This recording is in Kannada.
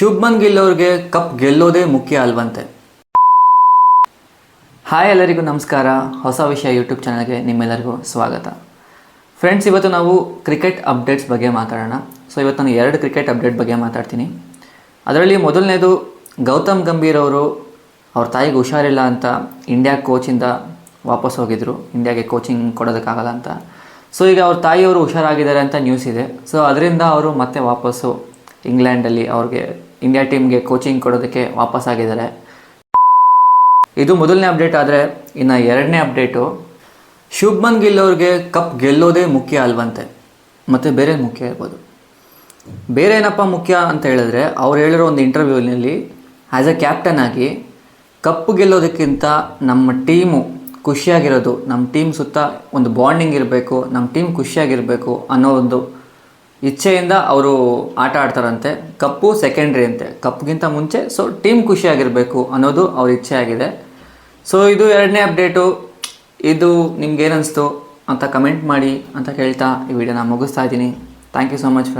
ಶುಭ್ಮನ್ ಗಿಲ್ ಅವ್ರಿಗೆ ಕಪ್ ಗೆಲ್ಲೋದೇ ಮುಖ್ಯ ಅಲ್ವಂತೆ. ಹಾಯ್, ಎಲ್ಲರಿಗೂ ನಮಸ್ಕಾರ. ಹೊಸ ವಿಷಯ ಯೂಟ್ಯೂಬ್ ಚಾನಲ್ಗೆ ನಿಮ್ಮೆಲ್ಲರಿಗೂ ಸ್ವಾಗತ. ಫ್ರೆಂಡ್ಸ್, ಇವತ್ತು ನಾವು ಕ್ರಿಕೆಟ್ ಅಪ್ಡೇಟ್ಸ್ ಬಗ್ಗೆ ಮಾತಾಡೋಣ. ಇವತ್ತು ನಾನು 2 ಕ್ರಿಕೆಟ್ ಅಪ್ಡೇಟ್ ಬಗ್ಗೆ ಮಾತಾಡ್ತೀನಿ. ಅದರಲ್ಲಿ ಮೊದಲನೇದು, ಗೌತಮ್ ಗಂಭೀರ್ ಅವರು ಅವ್ರ ತಾಯಿಗೆ ಹುಷಾರಿಲ್ಲ ಅಂತ ಇಂಡಿಯಾ ಕೋಚಿಂದ ವಾಪಸ್ ಹೋಗಿದ್ರು. ಇಂಡಿಯಾಗೆ ಕೋಚಿಂಗ್ ಕೊಡೋದಕ್ಕಾಗಲ್ಲ ಅಂತ. ಈಗ ಅವ್ರ ತಾಯಿಯವರು ಹುಷಾರಾಗಿದ್ದಾರೆ ಅಂತ ನ್ಯೂಸ್ ಇದೆ. ಅದರಿಂದ ಅವರು ಮತ್ತೆ ವಾಪಸ್ಸು ಇಂಗ್ಲೆಂಡಲ್ಲಿ ಅವ್ರಿಗೆ ಇಂಡಿಯಾ ಟೀಮ್ಗೆ ಕೋಚಿಂಗ್ ಕೊಡೋದಕ್ಕೆ ವಾಪಸ್ಸಾಗಿದ್ದಾರೆ. ಇದು ಮೊದಲನೇ ಅಪ್ಡೇಟ್. ಆದರೆ ಇನ್ನು 2ನೇ ಅಪ್ಡೇಟು, ಶುಭ್ಮನ್ ಗಿಲ್ ಅವ್ರಿಗೆ ಕಪ್ ಗೆಲ್ಲೋದೇ ಮುಖ್ಯ ಅಲ್ವಂತೆ. ಮತ್ತು ಬೇರೆ ಮುಖ್ಯ ಇರ್ಬೋದು. ಬೇರೆ ಏನಪ್ಪ ಮುಖ್ಯ ಅಂತ ಹೇಳಿದ್ರೆ, ಅವ್ರು ಹೇಳಿರೋ ಒಂದು ಇಂಟರ್ವ್ಯೂನಲ್ಲಿ ಆ್ಯಸ್ ಎ ಕ್ಯಾಪ್ಟನ್ ಆಗಿ ಕಪ್ ಗೆಲ್ಲೋದಕ್ಕಿಂತ ನಮ್ಮ ಟೀಮು ಖುಷಿಯಾಗಿರೋದು, ನಮ್ಮ ಟೀಮ್ ಸುತ್ತ ಒಂದು ಬಾಂಡಿಂಗ್ ಇರಬೇಕು, ನಮ್ಮ ಟೀಮ್ ಖುಷಿಯಾಗಿರಬೇಕು ಅನ್ನೋ ಒಂದು ಇಚ್ಛೆಯಿಂದ ಅವರು ಆಟ ಆಡ್ತಾರಂತೆ. ಕಪ್ಪು ಸೆಕೆಂಡ್ರಿ ಅಂತೆ, ಕಪ್ಗಿಂತ ಮುಂಚೆ ಟೀಮ್ ಖುಷಿಯಾಗಿರಬೇಕು ಅನ್ನೋದು ಅವ್ರ ಇಚ್ಛೆ ಆಗಿದೆ. ಇದು 2ನೇ ಅಪ್ಡೇಟು. ಇದು ನಿಮ್ಗೆ ಏನನ್ನಿಸ್ತು ಅಂತ ಕಮೆಂಟ್ ಮಾಡಿ ಅಂತ ಕೇಳ್ತಾ ಈ ವಿಡಿಯೋನ ಮುಗಿಸ್ತಾ ಇದ್ದೀನಿ. Thank you so much friends.